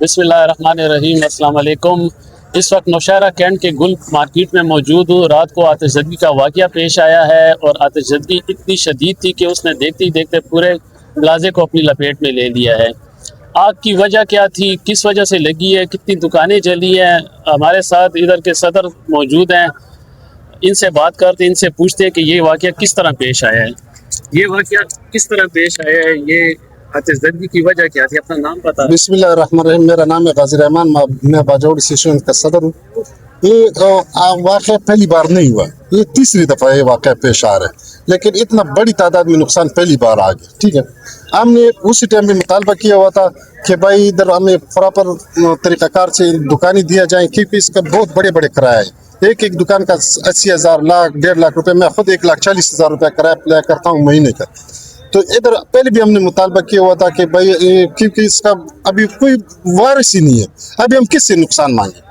बिस्मिल्लाहिर्रहमानिर्रहीम, अस्सलाम वालेकुम। इस वक्त नौशहरा कैंट के गुल मार्केट में मौजूद हूँ। रात को आतिशज़दगी का वाक़या पेश आया है और आतिशज़दगी इतनी शदीद थी कि उसने देखते ही देखते पूरे प्लाजे को अपनी लपेट में ले लिया है। आग की वजह क्या थी, किस वजह से लगी है, कितनी दुकानें जली हैं, हमारे साथ इधर के सदर मौजूद हैं। इनसे बात करते, इनसे पूछते हैं कि ये वाक़या किस तरह पेश आया है, ये वाक़या किस तरह पेश आया है, ये आतिशज़दगी की वजह क्या थी। अपना नाम पता? बिस्मिल्लाहिर्रहमानिर्रहीम, मेरा नाम है गाजी रहमान, मैं बाजौड़ी स्टेशन का सदर हूँ। ये वाक़या पहली बार नहीं हुआ, ये तीसरी दफ़ा ये वाक़या पेश आ रहा है, लेकिन इतना बड़ी तादाद में नुकसान पहली बार आ गया। ठीक है, हमने उसी टाइम में मुतालबा किया हुआ था कि भाई इधर हमें प्रॉपर तरीक़ाकार से दुकानें दिया जाए, क्योंकि इसका बहुत बड़े बड़े किराया है। एक एक दुकान का 80,000, लाख, 1.5 लाख रुपए। मैं खुद 1,40,000 रुपये किराया अप्लाई करता हूँ महीने का। तो इधर पहले भी हमने मुतालबा किया हुआ था कि भाई क्योंकि इसका अभी कोई वारिस ही नहीं है, अभी हम किससे नुकसान मांगे।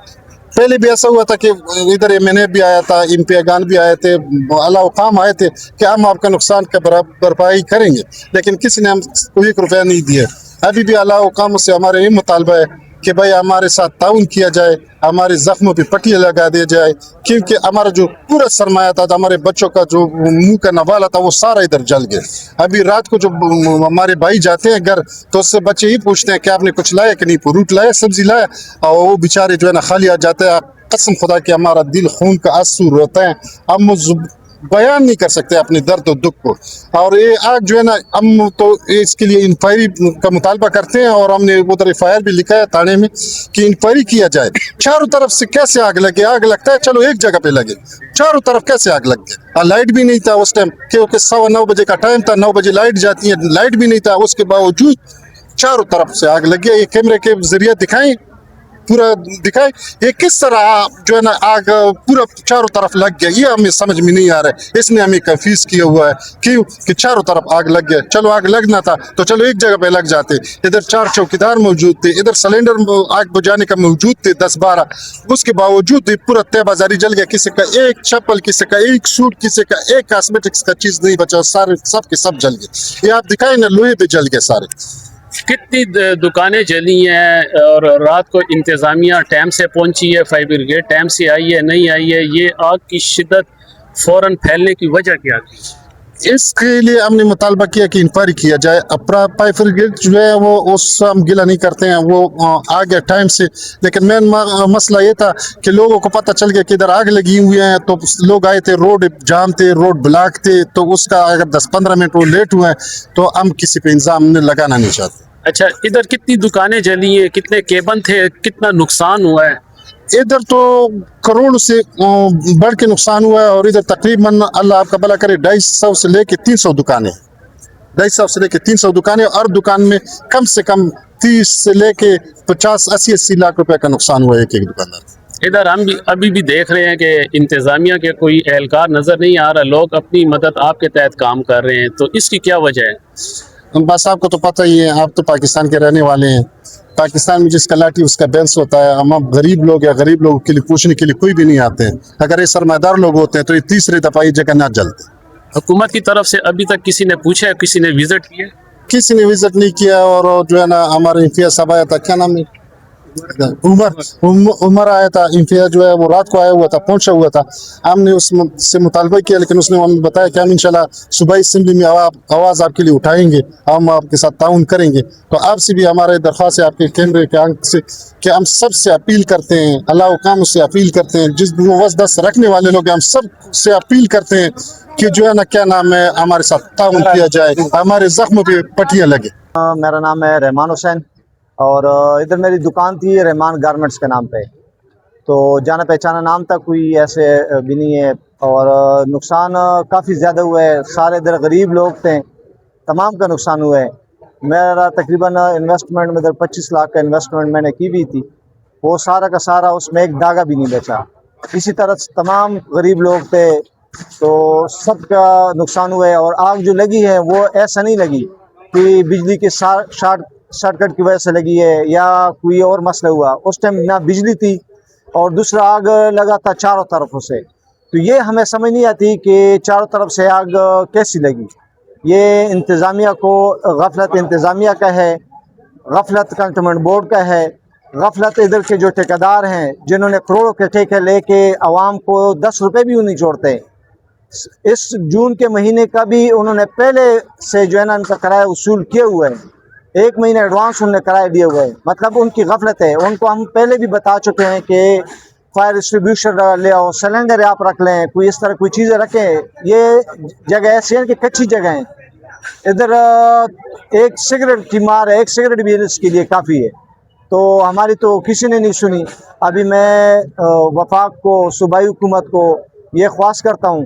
पहले भी ऐसा हुआ था कि इधर एमएनए भी आया था, इम्तियागान भी आए थे, अलाउ काम आए थे कि हम आपका नुकसान का भरपाई करेंगे, लेकिन किसी ने हम कोई 1 रुपया नहीं दिया। अभी भी अलाउ काम से हमारे ये मुतालबा है कि भाई हमारे साथ ताउन किया जाए, हमारे जख्मों पे पट्टियाँ लगा दिया जाए, क्योंकि हमारा जो पूरा सरमाया था, हमारे बच्चों का जो मुंह का नवाला था, वो सारा इधर जल गया। अभी रात को जो हमारे भाई जाते हैं घर, तो उससे बच्चे ही पूछते हैं कि आपने कुछ लाया कि नहीं, फ्रूट लाया, सब्जी लाया, और वो बेचारे जो है ना खाली आ जाते हैं। कसम खुदा कि हमारा दिल खून का आंसू रोता है, हम बयान नहीं कर सकते अपने दर्द और दुख को। और ये आग जो है ना, हम तो इसके लिए इंक्वायरी का मुतालबा करते हैं, और हमने उधर FIR भी लिखा है थाने में कि इंक्वायरी किया जाए। चारों तरफ से कैसे आग लगे? आग लगता है चलो एक जगह पे लगे, चारों तरफ कैसे आग लग गई? लाइट भी नहीं था उस टाइम, क्योंकि 9:15 बजे का टाइम था, 9 बजे लाइट जाती है, लाइट भी नहीं था, उसके बावजूद चारों तरफ से आग लग गया। ये कैमरे के जरिए दिखाएं, पूरा दिखाए ये किस तरह जो है ना आग पूरा चारों तरफ लग गया। ये हमें समझ में नहीं आ रहा है, इसने हमें कंफ्यूज किया हुआ है। क्यों कि चारों तरफ आग लग गया। चलो आग लगना था तो चलो एक जगह पे लग जाते। इधर 4 चौकीदार मौजूद थे, इधर सिलेंडर आग बुझाने का मौजूद थे 10-12, उसके बावजूद पूरा तय बाजारी जल गया। किसी का एक चप्पल, किसी का एक सूट, किसी का एक कॉस्मेटिक्स का चीज नहीं बचा, सारे सब के सब जल गए। ये आप दिखाए ना, लोहे पे जल गए सारे। कितनी दुकानें जली हैं और रात को इंतज़ामिया टाइम से पहुंची है, फायर ब्रिगेड टाइम से आई है, नहीं आई है, ये आग की शिद्दत फौरन फैलने की वजह क्या थी? इसके लिए हमने मुतालबा किया कि इंक्वायरी किया जाए। अपना फायर ब्रिगेड जो है वो उससे हम गिला नहीं करते हैं, वो आ गया टाइम से, लेकिन मेन मसला ये था कि लोगों को पता चल गया कि इधर आग लगी हुई है, तो लोग आए थे, रोड जाम थे, रोड ब्लॉक थे, तो उसका अगर 10-15 मिनट वो लेट हुए तो हम किसी पे इल्ज़ाम लगाना नहीं चाहते। अच्छा, इधर कितनी दुकानें जली हैं, कितने केबन थे, कितना नुकसान हुआ है? इधर तो करोड़ से बढ़ के नुकसान हुआ है, और इधर तकरीबन अल्लाह आपका भला करे 250 से लेके 300 दुकानें, 250 से लेके 300 दुकानें, और दुकान में कम से कम 30 से लेके 50, 80 लाख रुपए का नुकसान हुआ है एक एक दुकानदार। इधर हम भी अभी भी देख रहे हैं कि इंतज़ामिया के कोई एहलकार नज़र नहीं आ रहा, लोग अपनी मदद आपके तहत काम कर रहे हैं, तो इसकी क्या वजह है? बस आपको तो पता ही है, आप तो पाकिस्तान के रहने वाले हैं। पाकिस्तान में जिसका लाठी उसका बेंस होता है। हम गरीब लोग या गरीब लोगों के लिए पूछने के लिए कोई भी नहीं आते हैं। अगर ये सरमादार लोग होते हैं तो ये तीसरी दफा ये जगह ना जलते। हुकूमत की तरफ से अभी तक किसी ने पूछा है, किसी ने विजिट किया? किसी ने विजिट नहीं किया। और जो है ना, हमारे इम्तियाज साहब आया था, क्या नाम है, उमर आया था। इम्तियाज जो है वो रात को आया हुआ था, पहुंचा हुआ था। हमने उससे मुतालबा किया, लेकिन उसने हमें बताया कि हम इंशाल्लाह सुबह असेंबली में आवाज़ आपके लिए उठाएंगे, हम आपके साथ ताउन करेंगे। तो आपसे भी हमारे दरख्वास्त है, आपके कैमरे के आंख से, कि हम सब से अपील करते हैं, अल्लाह काम से अपील करते हैं, जिस वसदस रखने वाले लोग हैं, हम सब से अपील करते हैं कि जो है ना, क्या नाम है, हमारे साथ ताउन किया जाए, हमारे जख्मों पे पट्टियाँ लगे। मेरा नाम है रहमान हुसैन, और इधर मेरी दुकान थी रहमान गारमेंट्स के नाम पे। तो जाना पहचाना नाम था, कोई ऐसे भी नहीं है। और नुकसान काफ़ी ज़्यादा हुआ है, सारे इधर गरीब लोग थे, तमाम का नुकसान हुआ है। मेरा तकरीबन इन्वेस्टमेंट में इधर 25 लाख का इन्वेस्टमेंट मैंने की हुई थी, वो सारा का सारा, उसमें एक धागा भी नहीं बचा। इसी तरह तमाम गरीब लोग थे, तो सबका नुकसान हुआ है। और आग जो लगी है वो ऐसा नहीं लगी कि बिजली के शॉर्टकट की वजह से लगी है या कोई और मसला हुआ। उस टाइम ना बिजली थी, और दूसरा आग लगा था चारों तरफों से। तो ये हमें समझ नहीं आती कि चारों तरफ से आग कैसी लगी। ये इंतज़ामिया को गफलत इंतज़ामिया का है, गफलत कंटोनमेंट बोर्ड का है, गफलत इधर के जो ठेकेदार हैं जिन्होंने करोड़ों के ठेके लेके आवाम को 10 रुपए भी नहीं छोड़ते। इस जून के महीने का भी उन्होंने पहले से जो है ना इनका किराया वसूल किए हुए हैं, 1 महीने एडवांस उन्होंने किराया दिए हुए हैं। मतलब उनकी गफलत है। उनको हम पहले भी बता चुके हैं कि फायर डिस्ट्रीब्यूशन ले आओ, सिलेंडर आप रख लें, कोई इस तरह कोई चीज़ें रखें। ये जगह ऐसी है कि कच्ची जगह है। इधर एक सिगरेट की मार है, एक सिगरेट भी इसके लिए काफ़ी है। तो हमारी तो किसी ने नहीं सुनी। अभी मैं वफाक को, सूबाई हुकूमत को ये ख्वाहिश करता हूँ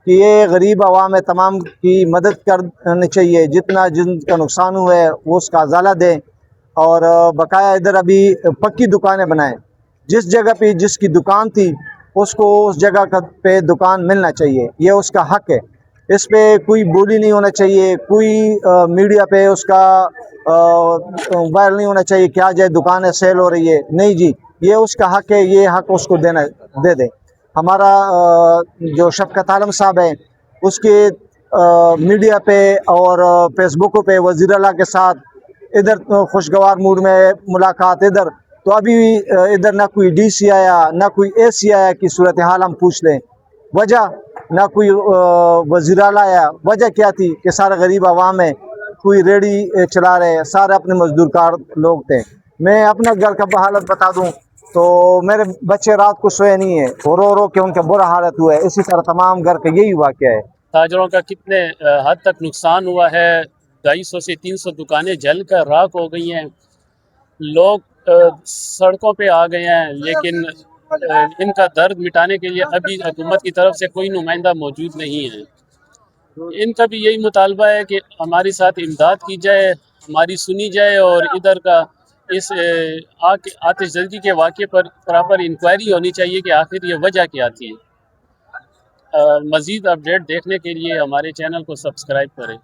कि ये गरीब आवाम है, तमाम की मदद करनी चाहिए। जितना जिनका नुकसान हुआ है वो उसका अजाला दें और बकाया इधर अभी पक्की दुकानें बनाएं। जिस जगह पे जिसकी दुकान थी उसको उस जगह पे दुकान मिलना चाहिए, ये उसका हक है। इस पे कोई बोली नहीं होना चाहिए, कोई मीडिया पे उसका वायरल नहीं होना चाहिए क्या जाए दुकानें सेल हो रही है। नहीं जी, ये उसका हक है, ये हक उसको देना दे दें। हमारा जो शफकत आलम साहब है उसके मीडिया पे और फेसबुक पे वज़ीर आला के साथ इधर खुशगवार मूड में मुलाकात इधर, तो अभी इधर ना कोई डीसी आया ना कोई एसी आया कि सूरत हाल हम पूछ लें। वजह ना कोई वज़ीर आला आया, वजह क्या थी कि सारा गरीब आवाम है, कोई रेडी चला रहे, सारे अपने मजदूरकार लोग थे। मैं अपना घर का हालत बता दूं तो मेरे बच्चे रात को सोए नहीं है, रो रो के उनका बुरा हालत हुआ है। इसी तरह तमाम घर का यही वाक़या है। ताजरों का कितने हद तक नुकसान हुआ है। 250 से 300 दुकानें जल कर राख हो गई हैं। लोग सड़कों पे आ गए हैं, लेकिन इनका दर्द मिटाने के लिए अभी हुकूमत की तरफ से कोई नुमाइंदा मौजूद नहीं है। इनका भी यही मुतालबा है कि हमारे साथ इमदाद की जाए, हमारी सुनी जाए और इधर का इस आतिशज़दी के वाक़े पर प्रॉपर इंक्वायरी होनी चाहिए कि आखिर ये वजह क्या थी। मज़ीद अपडेट देखने के लिए हमारे चैनल को सब्सक्राइब करें।